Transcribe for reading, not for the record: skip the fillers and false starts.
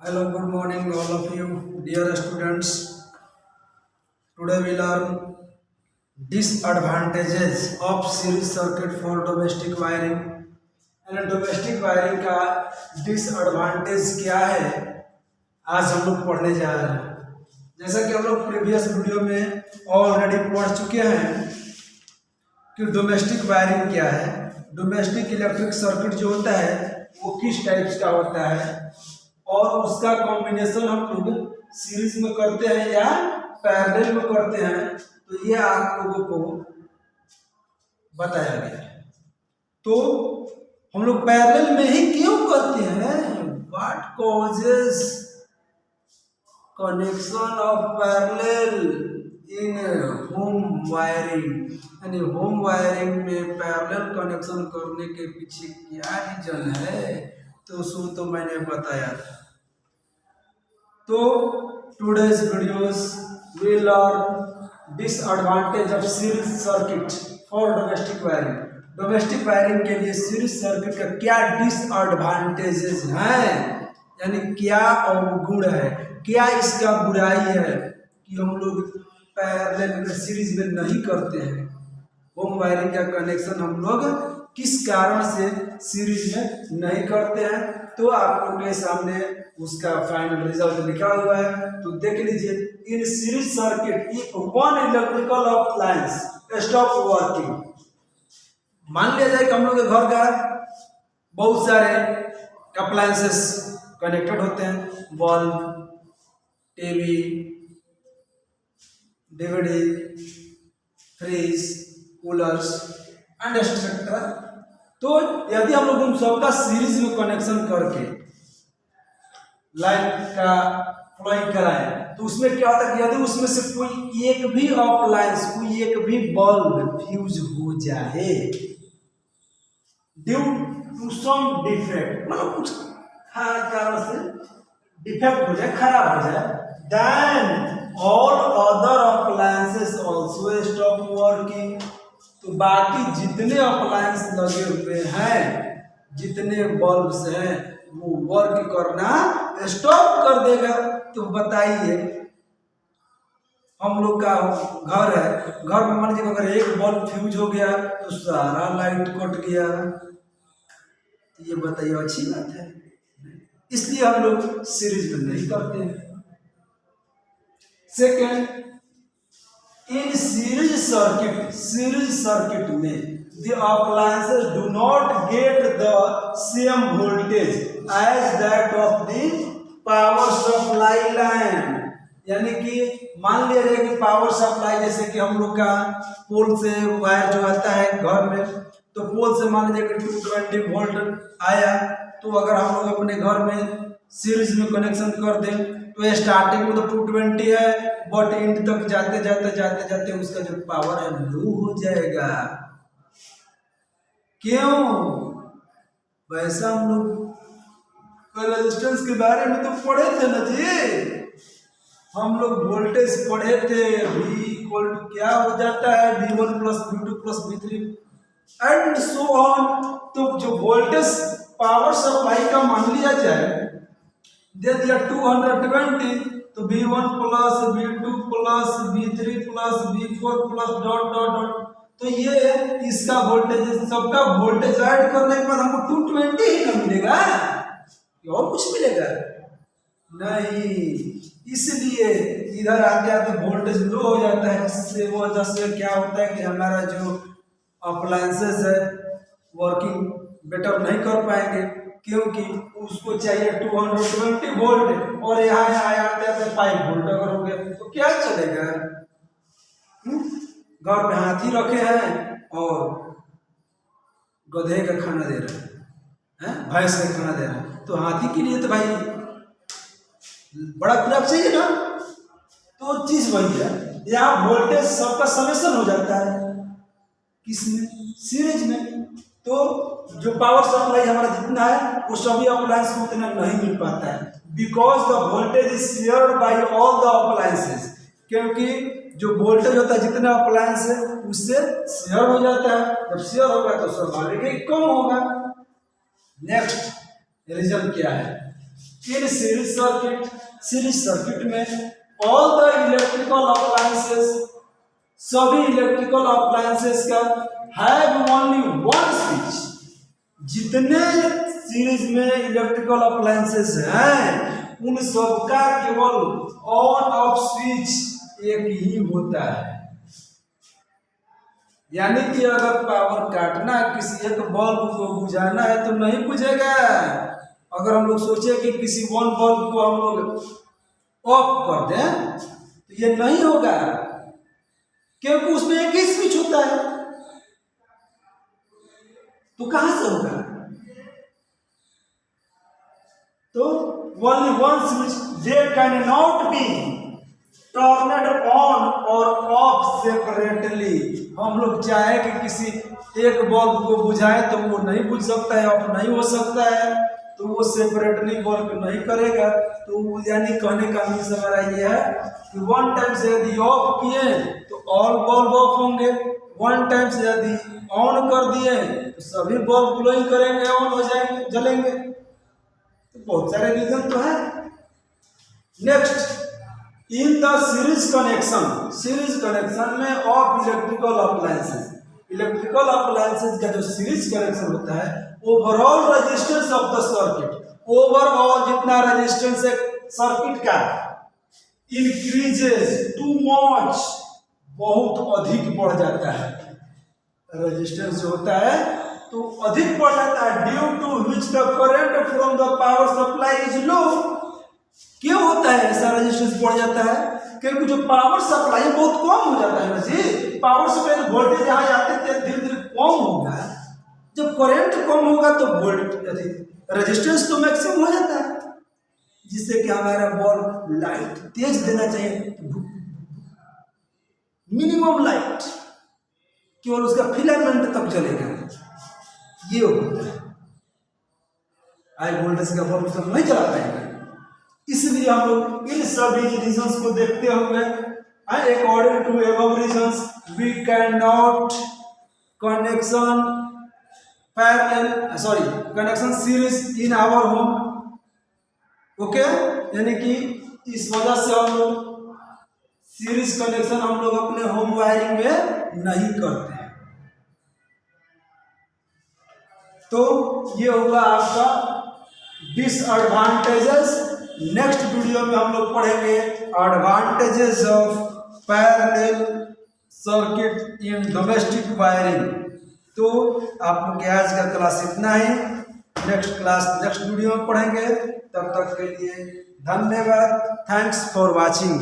Hello, good morning, all of you, dear students. Today we learn disadvantages of series circuit for domestic wiring. यानी domestic wiring का disadvantage क्या है, आज हम लोग पढ़ने जा रहे हैं। जैसा कि हम लोग प्रीवियस वीडियो में ऑलरेडी पढ़ चुके हैं कि डोमेस्टिक वायरिंग क्या है, डोमेस्टिक इलेक्ट्रिक सर्किट जो होता है वो किस टाइप्स का होता है और उसका कॉम्बिनेशन हम लोग सीरीज में करते हैं या पैरेलल में करते हैं, तो ये आप लोगों को बताया गया है। तो हम लोग पैरेलल में ही क्यों करते हैं? What causes connection of parallel in home wiring, यानी होम वायरिंग में पैरेलल कनेक्शन करने के पीछे क्या रीजन है, तो सो तो मैंने बताया था। तो today's videos we learn disadvantage of series circuit for domestic wiring. Domestic wiring के लिए सीरीज सर्किट का क्या डिसएडवांटेजेस हैं, यानी क्या अवगुण है, क्या इसका बुराई है कि हम लोग पैरेलल में सीरीज में नहीं करते हैं। होम वायरिंग का कनेक्शन हम लोग किस कारण से सीरीज में नहीं करते हैं, तो आप लोगों के सामने उसका फाइनल रिजल्ट लिखा हुआ है, तो देख लीजिए। In series circuit if one electrical appliance stop working, मान लिया जाए कि हम लोग के घर का बहुत सारे अप्लायंसेस कनेक्टेड होते हैं, bulb, TV, DVD, fridge, coolers and etcetera. तो यदि हम लोग उन सबका सीरीज में कनेक्शन करके लाइन का फ्लोइंग कराएं, तो उसमें क्या होता है कि यदि उसमें से कोई एक भी अप्लायंस, कोई एक भी बल्ब फ्यूज हो जाए ड्यू टू सम डिफेक्ट, मतलब कुछ कारण से डिफेक्ट हो जाए, खराब हो जाए, then all other appliances also stop working. तो बाकी जितने अप्लायंस लगे हुए हैं, जितने बल्ब्स हैं, वो वर्क करना स्टॉप कर देगा। तो बताइए, हम लोग का घर है, घर में मान लीजिए अगर एक बल्ब फ्यूज हो गया तो सारा लाइट कट गया, तो ये बताइए अच्छी बात है? इसलिए हम लोग सीरीज में नहीं करते हैं। सेकेंड, इन सीरीज सर्किट में the appliances do not get the same voltage as that of the power supply line। यानी कि मान लिया जाए कि पावर सप्लाई, जैसे कि हम लोग का पोल से वायर जो आता है घर में, तो पोल से मान लीजिए कि 220 वोल्ट आया, तो अगर हम लोग अपने घर में सीरीज में कनेक्शन कर दें तो स्टार्टिंग में तो 220 है, बट एंड तक जाते जाते उसका जो पावर है लो हो जाएगा। क्यों? वैसा हम लोग रेजिस्टेंस के बारे में तो पढ़े थे ना जी, हम लोग वोल्टेज पढ़े थे, V इक्वल टू क्या हो जाता है, V1 plus V2 plus V3 and so on. तो जो वोल्टेज पावर सप्लाई का मान लिया जाए, दे दिया 220, तो V1 plus V2 plus V3 plus V4 plus dot dot dot, तो ये इसका वोल्टेज, सबका वोल्टेज ऐड करने के बाद हमको 220 ही ना मिलेगा, और कुछ मिलेगा नहीं। इसलिए इधर आते आते वोल्टेज लो हो जाता है, जिससे वजह से क्या होता है कि हमारा जो अप्लायंसेस है वर्किंग बेटर नहीं कर पाएंगे, क्योंकि उसको चाहिए 220 वोल्ट और यहाँ आते आते 5 वोल्ट अगर हो गया तो क्या चलेगा? घर में हाथी रखे हैं और गधे का खाना दे रहे हैं, भैंस का खाना दे रहे हैं, तो हाथी के लिए तो भाई बड़ा खुराक चाहिए ना, तो चीज वही है। यहाँ वोल्टेज सबका समेशन हो जाता है, किसमें? सीरीज में। तो जो पावर सप्लाई हमारा जितना है वो सभी अप्लायंस को उतना नहीं मिल पाता है, because the voltage is shared by all the appliances, क्योंकि जो वोल्टेज होता है जितना अप्लायंस है उससे शेयर हो जाता है, जब शेयर होगा तो स्वाभाविक ही कम होगा। नेक्स्ट रीजन क्या है? इन सीरीज सर्किट में ऑल द इलेक्ट्रिकल अप्लायंसेस, सभी इलेक्ट्रिकल अप्लायंसेस का हैव ओनली वन स्विच। जितने सीरीज में इलेक्ट्रिकल अप्लायंसेस हैं उन सबका केवल ऑन ऑफ स्विच एक ही होता है। यानी कि अगर पावर काटना है, किसी एक बल्ब को बुझाना है तो नहीं बुझेगा। अगर हम लोग सोचे कि किसी वन बल्ब को हम लोग ऑफ कर दें तो ये नहीं होगा, क्योंकि उसमें एक ही स्विच होता है। तो कहां से होगा? तो only one switch, they can not be turned on और ऑफ सेपरेटली। हम लोग चाहे कि किसी एक बल्ब को बुझाए तो वो नहीं बुझ सकता है, ऑफ नहीं हो सकता है, तो वो सेपरेटली वर्क नहीं करेगा। तो यानी कहने का मीन्स हमारा ये है कि वन टाइम से यदि ऑफ किए तो ऑल बल्ब ऑफ होंगे, वन टाइम से यदि ऑन कर दिए तो सभी बल्ब ग्लोइंग करेंगे, ऑन हो जाएंगे, जलेंगे। तो बहुत सारे रीजन तो है। Next, in the series connection में ऑफ इलेक्ट्रिकल अप्लायंसेस का जो सीरीज कनेक्शन होता है, overall resistance of the circuit, overall जितना रेजिस्टेंस है सर्किट का, इंक्रीजेस टू मच, बहुत अधिक बढ़ जाता है। रेजिस्टेंस जो होता है तो अधिक बढ़ जाता है, due to which the current from the power supply is low. क्यों होता है ऐसा रेजिस्टेंस बढ़ जाता है? क्योंकि जो पावर सप्लाई बहुत कम हो जाता है ना जी। पावर सप्लाई तो वोल्टेज यहाँ जाते थे धीरे धीरे कम होगा, जब करंट कम होगा तो वोल्टेज रेजिस्टेंस तो मैक्सिमम हो जाता है, जिससे कि हमारा बल्ब लाइट तेज देना चाहिए, मिनिमम लाइट, केवल उसका फिलामेंट तक चलेगा, ये होता है। हाई वोल्टेज का बल्ब सब नहीं चला पाएंगे। इसलिए हम लोग इन सभी रीजंस को देखते हुए, according to above reasons, we can not connection series in our home. Okay, यानी कि इस वजह से हम लोग सीरीज कनेक्शन हम लोग अपने होम वायरिंग में नहीं करते हैं। तो ये होगा आपका डिसएडवांटेजेस। नेक्स्ट वीडियो में हम लोग पढ़ेंगे advantages of parallel circuit in domestic wiring. तो आप लोग के आज का क्लास इतना ही, नेक्स्ट वीडियो में पढ़ेंगे। तब तक के लिए धन्यवाद। Thanks for watching.